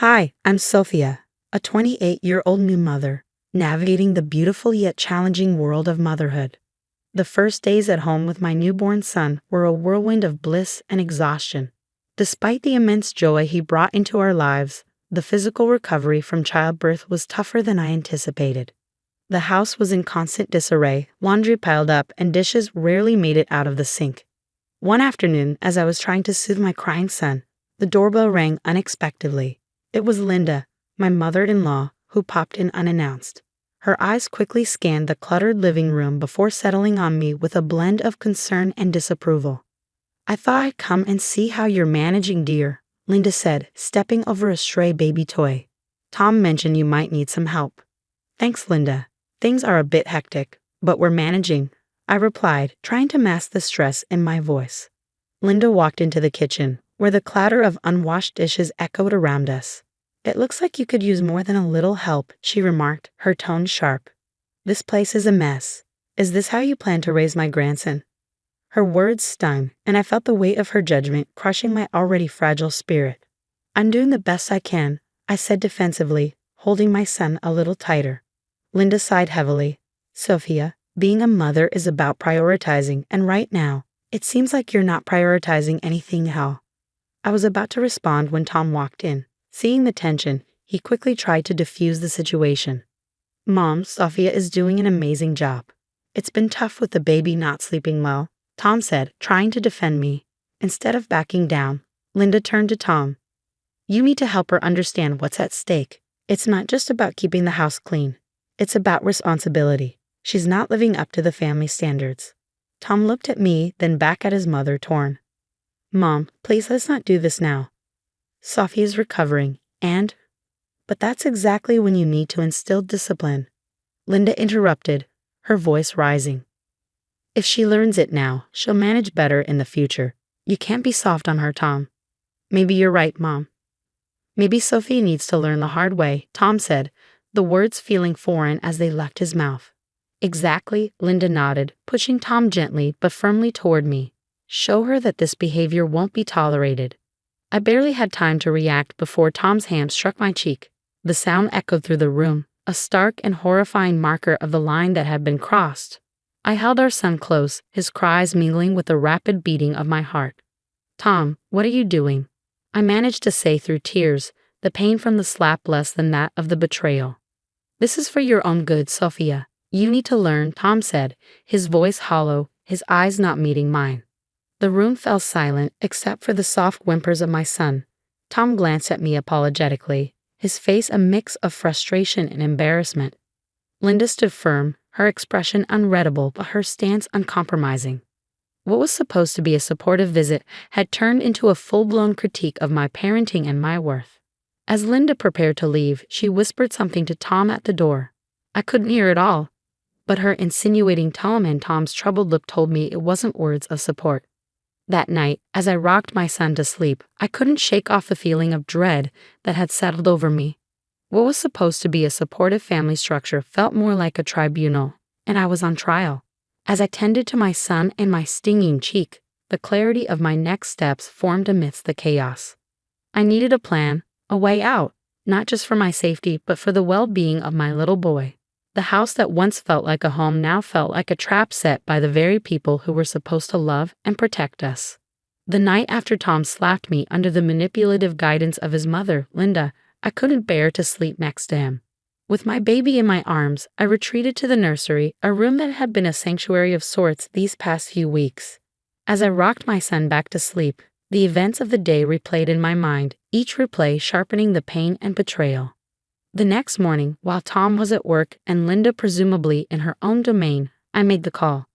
Hi, I'm Sophia, a 28-year-old new mother, navigating the beautiful yet challenging world of motherhood. The first days at home with my newborn son were a whirlwind of bliss and exhaustion. Despite the immense joy he brought into our lives, the physical recovery from childbirth was tougher than I anticipated. The house was in constant disarray, laundry piled up, and dishes rarely made it out of the sink. One afternoon, as I was trying to soothe my crying son, the doorbell rang unexpectedly. It was Linda, my mother-in-law, who popped in unannounced. Her eyes quickly scanned the cluttered living room before settling on me with a blend of concern and disapproval. "I thought I'd come and see how you're managing, dear," Linda said, stepping over a stray baby toy. "Tom mentioned you might need some help." "Thanks, Linda. Things are a bit hectic, but we're managing," I replied, trying to mask the stress in my voice. Linda walked into the kitchen, where the clatter of unwashed dishes echoed around us. "It looks like you could use more than a little help," she remarked, her tone sharp. "This place is a mess. Is this how you plan to raise my grandson?" Her words stung, and I felt the weight of her judgment crushing my already fragile spirit. "I'm doing the best I can," I said defensively, holding my son a little tighter. Linda sighed heavily. "Sophia, being a mother is about prioritizing, and right now, it seems like you're not prioritizing anything at all." I was about to respond when Tom walked in. Seeing the tension, he quickly tried to diffuse the situation. "Mom, Sophia is doing an amazing job. It's been tough with the baby not sleeping well," Tom said, trying to defend me. Instead of backing down, Linda turned to Tom. "You need to help her understand what's at stake. It's not just about keeping the house clean. It's about responsibility. She's not living up to the family standards." Tom looked at me, then back at his mother, torn. "Mom, please let's not do this now. Sophia's recovering, but that's exactly when you need to instill discipline," Linda interrupted, her voice rising. "If she learns it now, she'll manage better in the future. You can't be soft on her, Tom." "Maybe you're right, Mom. Maybe Sophia needs to learn the hard way," Tom said, the words feeling foreign as they left his mouth. "Exactly," Linda nodded, pushing Tom gently but firmly toward me. "Show her that this behavior won't be tolerated." I barely had time to react before Tom's hand struck my cheek. The sound echoed through the room, a stark and horrifying marker of the line that had been crossed. I held our son close, his cries mingling with the rapid beating of my heart. "Tom, what are you doing?" I managed to say through tears, the pain from the slap less than that of the betrayal. "This is for your own good, Sophia. You need to learn," Tom said, his voice hollow, his eyes not meeting mine. The room fell silent except for the soft whimpers of my son. Tom glanced at me apologetically, his face a mix of frustration and embarrassment. Linda stood firm, her expression unreadable but her stance uncompromising. What was supposed to be a supportive visit had turned into a full-blown critique of my parenting and my worth. As Linda prepared to leave, she whispered something to Tom at the door. I couldn't hear it all, but her insinuating tone and Tom's troubled look told me it wasn't words of support. That night, as I rocked my son to sleep, I couldn't shake off the feeling of dread that had settled over me. What was supposed to be a supportive family structure felt more like a tribunal, and I was on trial. As I tended to my son and my stinging cheek, the clarity of my next steps formed amidst the chaos. I needed a plan, a way out, not just for my safety but for the well-being of my little boy. The house that once felt like a home now felt like a trap set by the very people who were supposed to love and protect us. The night after Tom slapped me under the manipulative guidance of his mother, Linda, I couldn't bear to sleep next to him. With my baby in my arms, I retreated to the nursery, a room that had been a sanctuary of sorts these past few weeks. As I rocked my son back to sleep, the events of the day replayed in my mind, each replay sharpening the pain and betrayal. The next morning, while Tom was at work and Linda presumably in her own domain, I made the call.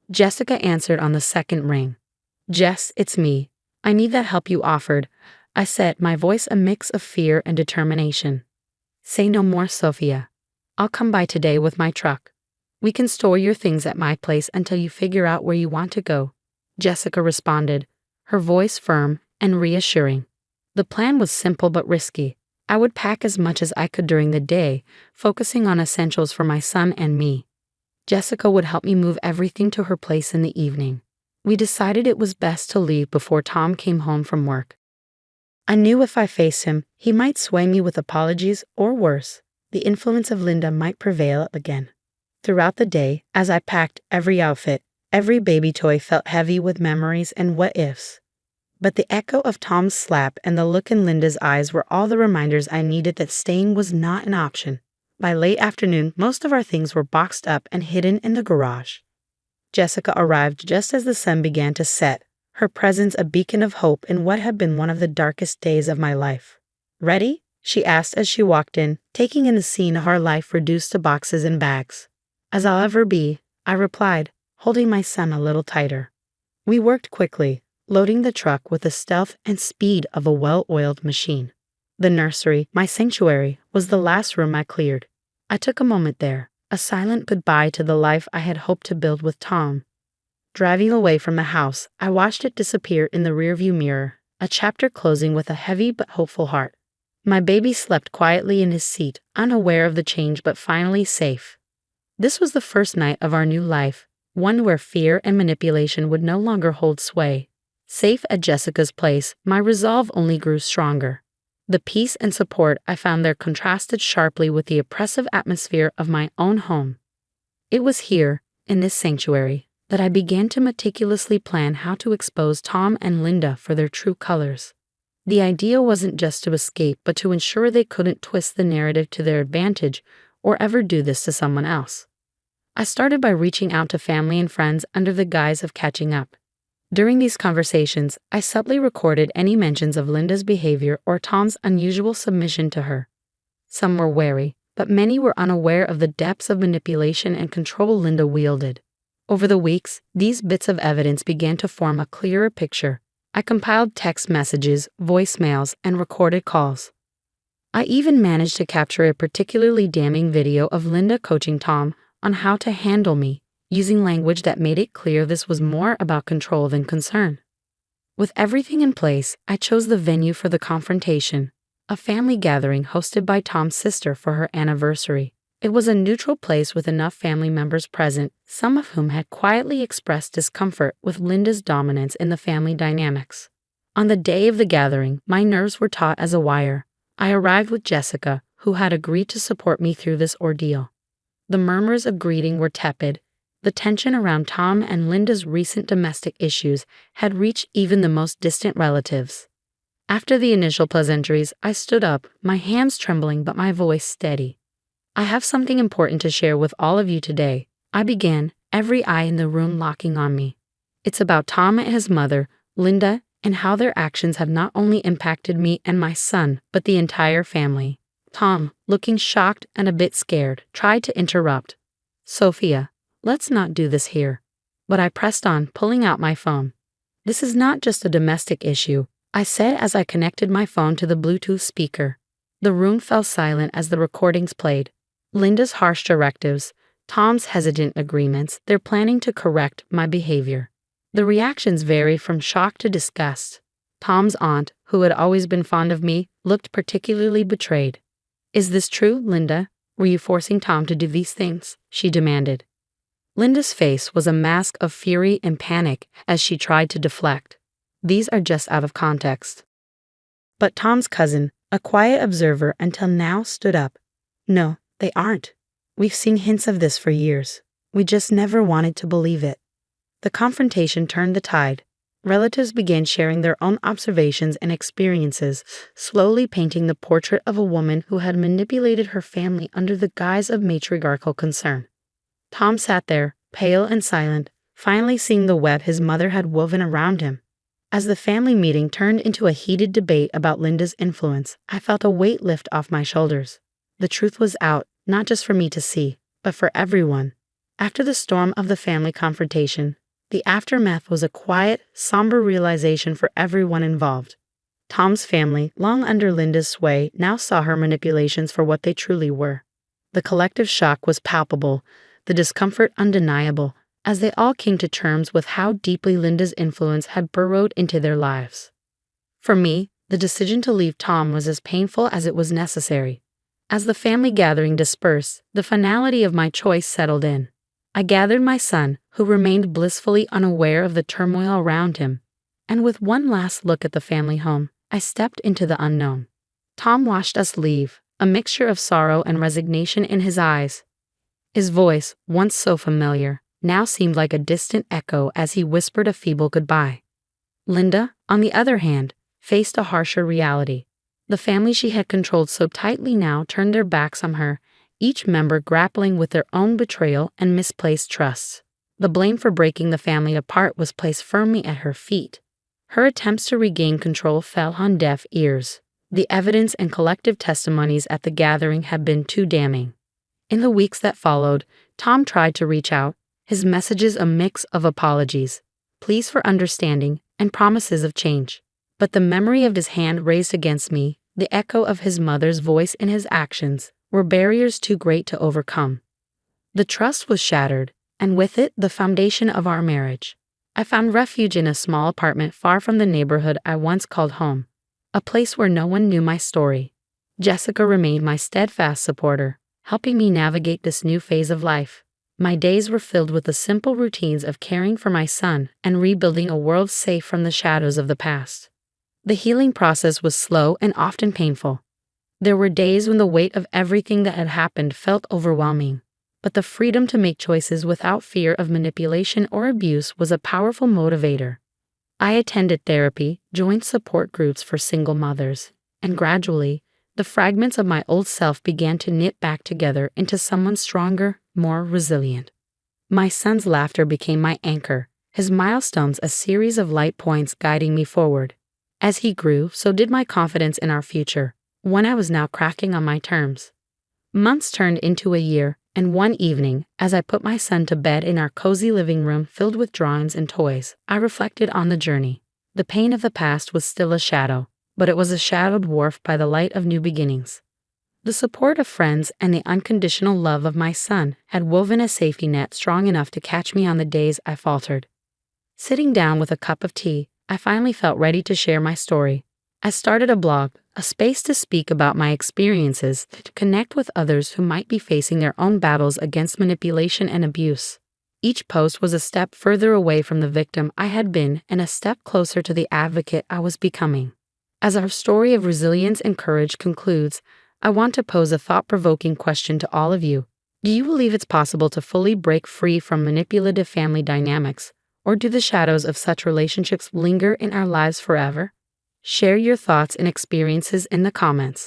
Jessica answered on the second ring. "Jess, it's me. I need that help you offered," I said, my voice a mix of fear and determination. "Say no more, Sophia. I'll come by today with my truck. We can store your things at my place until you figure out where you want to go," Jessica responded, her voice firm and reassuring. The plan was simple but risky. I would pack as much as I could during the day, focusing on essentials for my son and me. Jessica would help me move everything to her place in the evening. We decided it was best to leave before Tom came home from work. I knew if I faced him, he might sway me with apologies, or worse, the influence of Linda might prevail again. Throughout the day, as I packed every outfit, every baby toy felt heavy with memories and what-ifs. But the echo of Tom's slap and the look in Linda's eyes were all the reminders I needed that staying was not an option. By late afternoon, most of our things were boxed up and hidden in the garage. Jessica arrived just as the sun began to set, her presence a beacon of hope in what had been one of the darkest days of my life. "Ready?" she asked as she walked in, taking in the scene of our life reduced to boxes and bags. "As I'll ever be," I replied, holding my son a little tighter. We worked quickly, loading the truck with the stealth and speed of a well-oiled machine. The nursery, my sanctuary, was the last room I cleared. I took a moment there, a silent goodbye to the life I had hoped to build with Tom. Driving away from the house, I watched it disappear in the rearview mirror, a chapter closing with a heavy but hopeful heart. My baby slept quietly in his seat, unaware of the change but finally safe. This was the first night of our new life, one where fear and manipulation would no longer hold sway. Safe at Jessica's place, my resolve only grew stronger. The peace and support I found there contrasted sharply with the oppressive atmosphere of my own home. It was here, in this sanctuary, that I began to meticulously plan how to expose Tom and Linda for their true colors. The idea wasn't just to escape, but to ensure they couldn't twist the narrative to their advantage or ever do this to someone else. I started by reaching out to family and friends under the guise of catching up. During these conversations, I subtly recorded any mentions of Linda's behavior or Tom's unusual submission to her. Some were wary, but many were unaware of the depths of manipulation and control Linda wielded. Over the weeks, these bits of evidence began to form a clearer picture. I compiled text messages, voicemails, and recorded calls. I even managed to capture a particularly damning video of Linda coaching Tom on how to handle me, using language that made it clear this was more about control than concern. With everything in place, I chose the venue for the confrontation, a family gathering hosted by Tom's sister for her anniversary. It was a neutral place with enough family members present, some of whom had quietly expressed discomfort with Linda's dominance in the family dynamics. On the day of the gathering, my nerves were taut as a wire. I arrived with Jessica, who had agreed to support me through this ordeal. The murmurs of greeting were tepid. The tension around Tom and Linda's recent domestic issues had reached even the most distant relatives. After the initial pleasantries, I stood up, my hands trembling but my voice steady. "I have something important to share with all of you today," I began, every eye in the room locking on me. "It's about Tom and his mother, Linda, and how their actions have not only impacted me and my son, but the entire family." Tom, looking shocked and a bit scared, tried to interrupt. "Sophia, let's not do this here." But I pressed on, pulling out my phone. "This is not just a domestic issue," I said as I connected my phone to the Bluetooth speaker. The room fell silent as the recordings played. Linda's harsh directives, Tom's hesitant agreements, their planning to correct my behavior. The reactions varied from shock to disgust. Tom's aunt, who had always been fond of me, looked particularly betrayed. "Is this true, Linda? Were you forcing Tom to do these things?" she demanded. Linda's face was a mask of fury and panic as she tried to deflect. "These are just out of context." But Tom's cousin, a quiet observer until now, stood up. "No, they aren't. We've seen hints of this for years. We just never wanted to believe it." The confrontation turned the tide. Relatives began sharing their own observations and experiences, slowly painting the portrait of a woman who had manipulated her family under the guise of matriarchal concern. Tom sat there, pale and silent, finally seeing the web his mother had woven around him. As the family meeting turned into a heated debate about Linda's influence, I felt a weight lift off my shoulders. The truth was out, not just for me to see, but for everyone. After the storm of the family confrontation, the aftermath was a quiet, somber realization for everyone involved. Tom's family, long under Linda's sway, now saw her manipulations for what they truly were. The collective shock was palpable, the discomfort undeniable, as they all came to terms with how deeply Linda's influence had burrowed into their lives. For me, the decision to leave Tom was as painful as it was necessary. As the family gathering dispersed, the finality of my choice settled in. I gathered my son, who remained blissfully unaware of the turmoil around him, and with one last look at the family home, I stepped into the unknown. Tom watched us leave, a mixture of sorrow and resignation in his eyes. His voice, once so familiar, now seemed like a distant echo as he whispered a feeble goodbye. Linda, on the other hand, faced a harsher reality. The family she had controlled so tightly now turned their backs on her, each member grappling with their own betrayal and misplaced trusts. The blame for breaking the family apart was placed firmly at her feet. Her attempts to regain control fell on deaf ears. The evidence and collective testimonies at the gathering had been too damning. In the weeks that followed, Tom tried to reach out, his messages a mix of apologies, pleas for understanding, and promises of change. But the memory of his hand raised against me, the echo of his mother's voice in his actions, were barriers too great to overcome. The trust was shattered, and with it the foundation of our marriage. I found refuge in a small apartment far from the neighborhood I once called home, a place where no one knew my story. Jessica remained my steadfast supporter, helping me navigate this new phase of life. My days were filled with the simple routines of caring for my son and rebuilding a world safe from the shadows of the past. The healing process was slow and often painful. There were days when the weight of everything that had happened felt overwhelming, but the freedom to make choices without fear of manipulation or abuse was a powerful motivator. I attended therapy, joined support groups for single mothers, and gradually, the fragments of my old self began to knit back together into someone stronger, more resilient. My son's laughter became my anchor, his milestones a series of light points guiding me forward. As he grew, so did my confidence in our future, one I was now crafting on my terms. Months turned into a year, and one evening, as I put my son to bed in our cozy living room filled with drawings and toys, I reflected on the journey. The pain of the past was still a shadow, but it was a shadow dwarfed by the light of new beginnings. The support of friends and the unconditional love of my son had woven a safety net strong enough to catch me on the days I faltered. Sitting down with a cup of tea, I finally felt ready to share my story. I started a blog, a space to speak about my experiences, to connect with others who might be facing their own battles against manipulation and abuse. Each post was a step further away from the victim I had been and a step closer to the advocate I was becoming. As our story of resilience and courage concludes, I want to pose a thought-provoking question to all of you. Do you believe it's possible to fully break free from manipulative family dynamics, or do the shadows of such relationships linger in our lives forever? Share your thoughts and experiences in the comments.